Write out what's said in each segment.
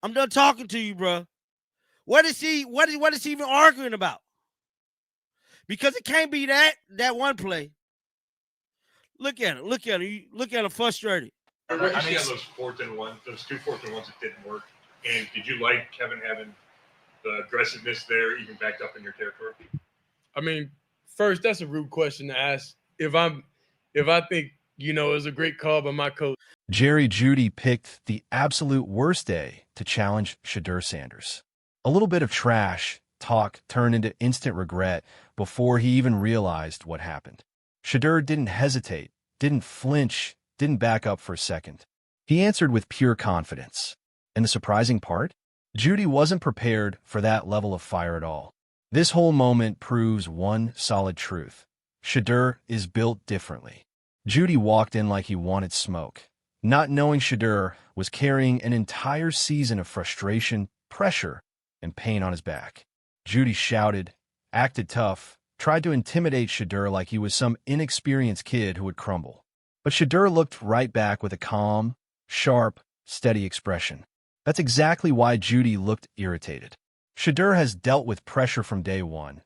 I'm done talking to you, bro. What is he even arguing about? Because it can't be that one play. Look at him. Look at him frustrated. I mean, those 4th and 1, those 2 4th and 1s that didn't work. And did you like Kevin having the aggressiveness there, even backed up in your territory? I mean, first, that's a rude question to ask. If I think, it was a great call by my coach. Judy picked the absolute worst day to challenge Shedeur Sanders. A little bit of trash talk turned into instant regret before he even realized what happened. Shedeur didn't hesitate, didn't flinch, didn't back up for a second. He answered with pure confidence. And the surprising part? Judy wasn't prepared for that level of fire at all. This whole moment proves one solid truth. Shedeur is built differently. Judy walked in like he wanted smoke, not knowing Shedeur was carrying an entire season of frustration, pressure, and pain on his back. Judy shouted, acted tough, tried to intimidate Shedeur like he was some inexperienced kid who would crumble. But Shedeur looked right back with a calm, sharp, steady expression. That's exactly why Judy looked irritated. Shedeur has dealt with pressure from day one.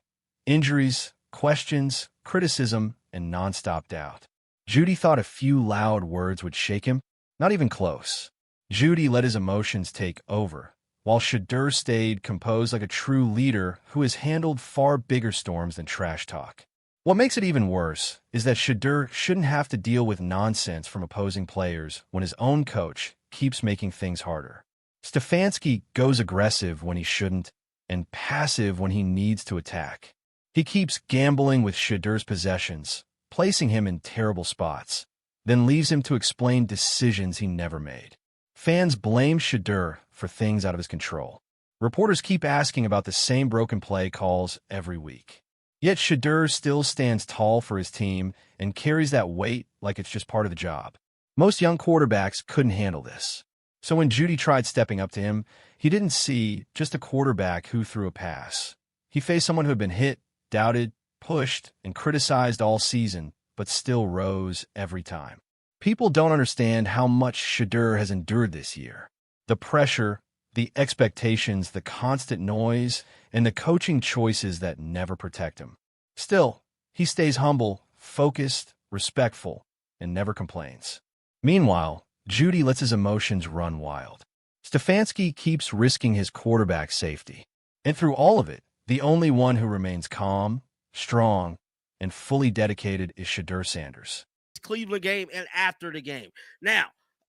Injuries, questions, criticism, and nonstop doubt. Judy thought a few loud words would shake him. Not even close. Judy let his emotions take over, while Shedeur stayed composed like a true leader who has handled far bigger storms than trash talk. What makes it even worse is that Shedeur shouldn't have to deal with nonsense from opposing players when his own coach keeps making things harder. Stefanski goes aggressive when he shouldn't and passive when he needs to attack. He keeps gambling with Shedeur's possessions, placing him in terrible spots, then leaves him to explain decisions he never made. Fans blame Shedeur for things out of his control. Reporters keep asking about the same broken play calls every week. Yet Shedeur still stands tall for his team and carries that weight like it's just part of the job. Most young quarterbacks couldn't handle this. So when Judy tried stepping up to him, he didn't see just a quarterback who threw a pass. He faced someone who had been hit, doubted, pushed, and criticized all season, but still rose every time. People don't understand how much Shedeur has endured this year. The pressure, the expectations, the constant noise, and the coaching choices that never protect him. Still, he stays humble, focused, respectful, and never complains. Meanwhile, Judy lets his emotions run wild. Stefanski keeps risking his quarterback's safety. And through all of it, the only one who remains calm, strong, and fully dedicated is Shedeur Sanders. Cleveland game and after the game. Now,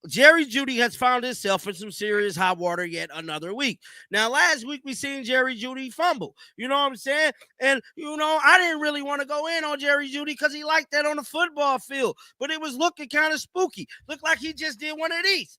Jerry Judy has found himself in some serious hot water yet another week. Now, last week we seen Jerry Judy fumble. You know what I'm saying? And, I didn't really want to go in on Jerry Judy because he liked that on the football field. But it was looking kind of spooky. Looked like he just did one of these.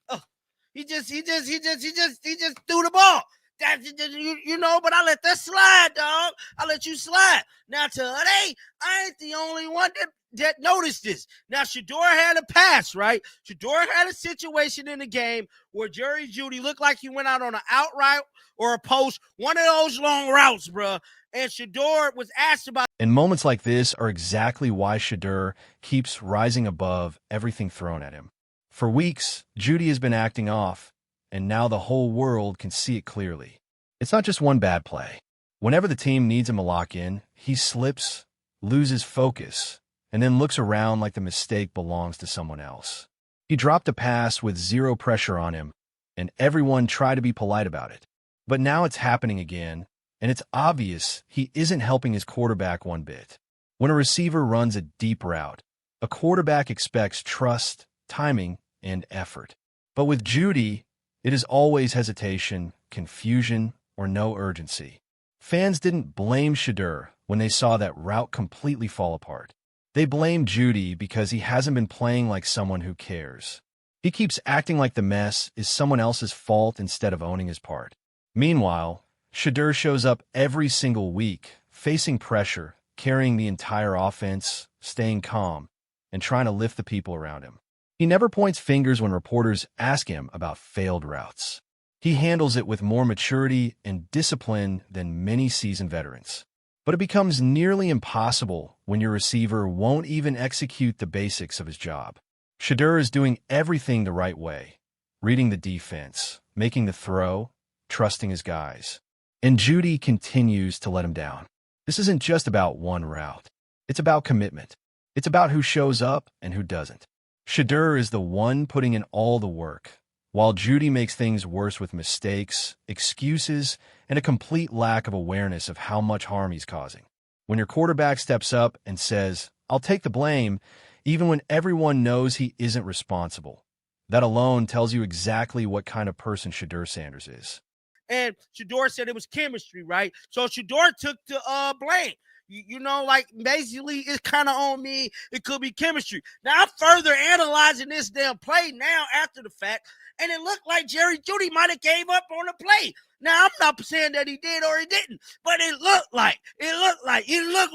He just threw the ball. But I let that slide, dog. I let you slide. Now, today, I ain't the only one that noticed this. Now, Shedeur had a pass, right? Shedeur had a situation in the game where Jerry Judy looked like he went out on an out route or a post, one of those long routes, bro. And Shedeur was asked about. And moments like this are exactly why Shedeur keeps rising above everything thrown at him. For weeks, Judy has been acting off, and now the whole world can see it clearly. It's not just one bad play. Whenever the team needs him to lock in, he slips, loses focus, and then looks around like the mistake belongs to someone else. He dropped a pass with zero pressure on him, and everyone tried to be polite about it. But now it's happening again, and it's obvious he isn't helping his quarterback one bit. When a receiver runs a deep route, a quarterback expects trust, timing, and effort. But with Judy, it is always hesitation, confusion, or no urgency. Fans didn't blame Shedeur when they saw that route completely fall apart. They blame Judy because he hasn't been playing like someone who cares. He keeps acting like the mess is someone else's fault instead of owning his part. Meanwhile, Shedeur shows up every single week, facing pressure, carrying the entire offense, staying calm, and trying to lift the people around him. He never points fingers when reporters ask him about failed routes. He handles it with more maturity and discipline than many seasoned veterans. But it becomes nearly impossible when your receiver won't even execute the basics of his job. Shedeur is doing everything the right way, reading the defense, making the throw, trusting his guys. And Judy continues to let him down. This isn't just about one route. It's about commitment. It's about who shows up and who doesn't. Shedeur is the one putting in all the work, while Judy makes things worse with mistakes, excuses, and a complete lack of awareness of how much harm he's causing. When your quarterback steps up and says, "I'll take the blame," even when everyone knows he isn't responsible, that alone tells you exactly what kind of person Shedeur Sanders is. And Shedeur said it was chemistry, right? So Shedeur took the blame. You know, like basically it's kind of on me. It could be chemistry. Now I'm further analyzing this damn play now after the fact, and it looked like Jerry Judy might have gave up on the play. Now I'm not saying that he did or he didn't, but it looked like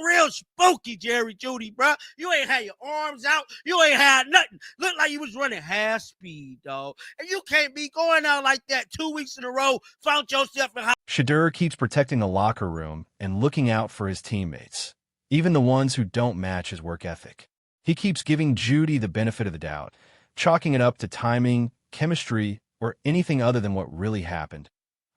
real spooky, Jerry Judy, bro. You ain't had your arms out, you ain't had nothing. Looked like you was running half speed, dog. And you can't be going out like that 2 weeks in a row. Found yourself in. Shedeur keeps protecting the locker room and looking out for his teammates, even the ones who don't match his work ethic. He keeps giving Judy the benefit of the doubt, chalking it up to timing, chemistry, or anything other than what really happened.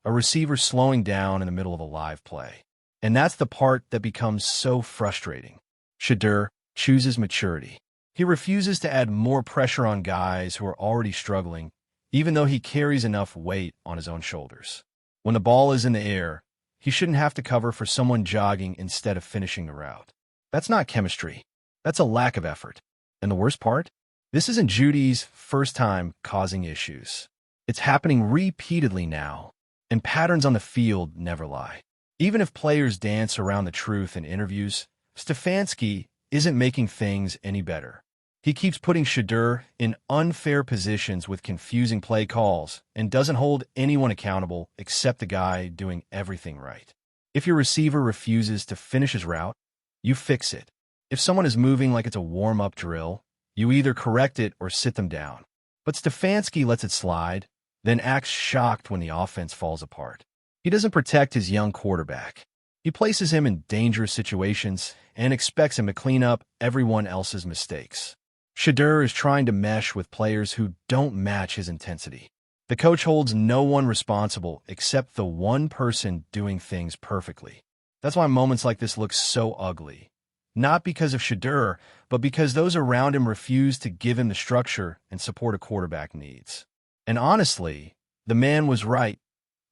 A receiver slowing down in the middle of a live play. And that's the part that becomes so frustrating. Shedeur chooses maturity. He refuses to add more pressure on guys who are already struggling, even though he carries enough weight on his own shoulders. When the ball is in the air, he shouldn't have to cover for someone jogging instead of finishing the route. That's not chemistry. That's a lack of effort. And the worst part? This isn't Judy's first time causing issues. It's happening repeatedly now, and patterns on the field never lie. Even if players dance around the truth in interviews, Stefanski isn't making things any better. He keeps putting Shedeur in unfair positions with confusing play calls and doesn't hold anyone accountable except the guy doing everything right. If your receiver refuses to finish his route, you fix it. If someone is moving like it's a warm-up drill, you either correct it or sit them down. But Stefanski lets it slide, then acts shocked when the offense falls apart. He doesn't protect his young quarterback. He places him in dangerous situations and expects him to clean up everyone else's mistakes. Shedeur is trying to mesh with players who don't match his intensity. The coach holds no one responsible except the one person doing things perfectly. That's why moments like this look so ugly. Not because of Shedeur, but because those around him refuse to give him the structure and support a quarterback needs. And honestly, the man was right.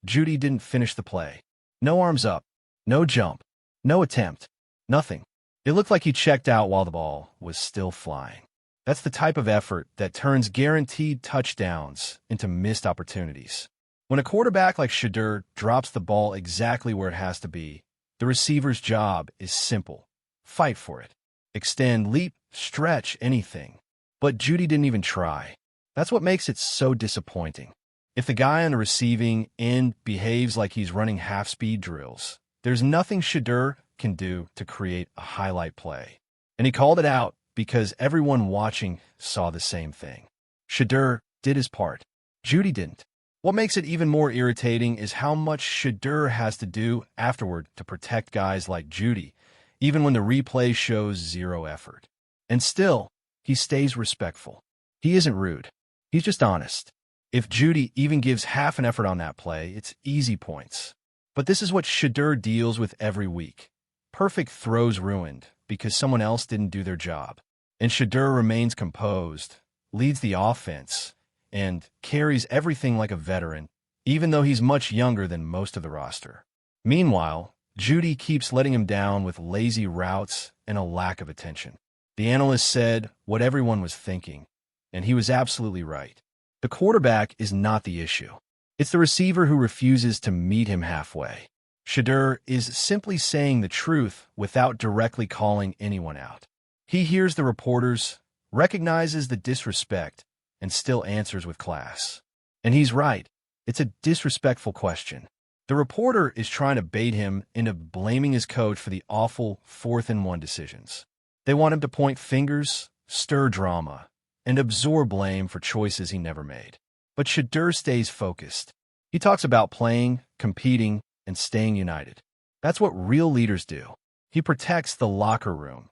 Judy didn't finish the play. No arms up, no jump, no attempt, nothing. It looked like he checked out while the ball was still flying. That's the type of effort that turns guaranteed touchdowns into missed opportunities. When a quarterback like Shedeur drops the ball exactly where it has to be, the receiver's job is simple. Fight for it. Extend, leap, stretch, anything. But Judy didn't even try. That's what makes it so disappointing. If the guy on the receiving end behaves like he's running half-speed drills, there's nothing Shedeur can do to create a highlight play. And he called it out because everyone watching saw the same thing. Shedeur did his part. Judy didn't. What makes it even more irritating is how much Shedeur has to do afterward to protect guys like Judy, even when the replay shows zero effort. And still, he stays respectful. He isn't rude. He's just honest. If Judy even gives half an effort on that play, it's easy points. But this is what Shedeur deals with every week. Perfect throws ruined because someone else didn't do their job. And Shedeur remains composed, leads the offense, and carries everything like a veteran, even though he's much younger than most of the roster. Meanwhile, Judy keeps letting him down with lazy routes and a lack of attention. The analyst said what everyone was thinking, and he was absolutely right. The quarterback is not the issue. It's the receiver who refuses to meet him halfway. Shedeur is simply saying the truth without directly calling anyone out. He hears the reporters, recognizes the disrespect, and still answers with class. And he's right. It's a disrespectful question. The reporter is trying to bait him into blaming his coach for the awful 4th-and-1 decisions. They want him to point fingers, stir drama, and absorb blame for choices he never made. But Shedeur stays focused. He talks about playing, competing, and staying united. That's what real leaders do. He protects the locker room,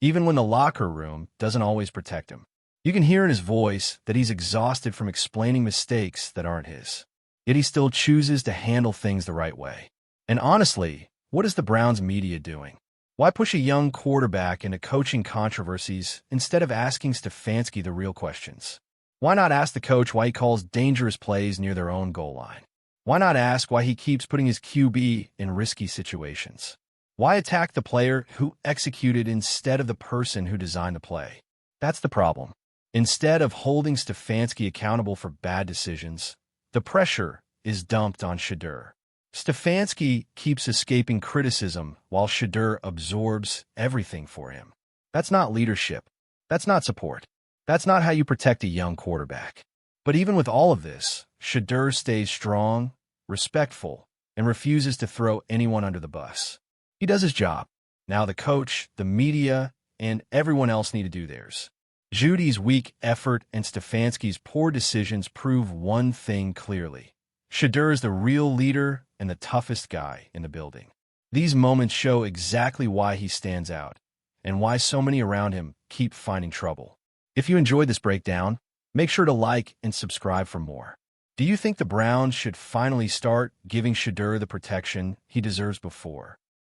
even when the locker room doesn't always protect him. You can hear in his voice that he's exhausted from explaining mistakes that aren't his. yet he still chooses to handle things the right way. And honestly, what is the Browns media doing? Why push a young quarterback into coaching controversies instead of asking Stefanski the real questions? Why not ask the coach why he calls dangerous plays near their own goal line? Why not ask why he keeps putting his QB in risky situations? Why attack the player who executed instead of the person who designed the play? That's the problem. Instead of holding Stefanski accountable for bad decisions, the pressure is dumped on Shedeur. Stefanski keeps escaping criticism while Shedeur absorbs everything for him. That's not leadership. That's not support. That's not how you protect a young quarterback. But even with all of this, Shedeur stays strong, respectful, and refuses to throw anyone under the bus. He does his job. Now the coach, the media, and everyone else need to do theirs. Judy's weak effort and Stefanski's poor decisions prove one thing clearly. Shedeur is the real leader and the toughest guy in the building. These moments show exactly why he stands out and why so many around him keep finding trouble. If you enjoyed this breakdown, make sure to like and subscribe for more. Do you think the Browns should finally start giving Shedeur the protection he deserves before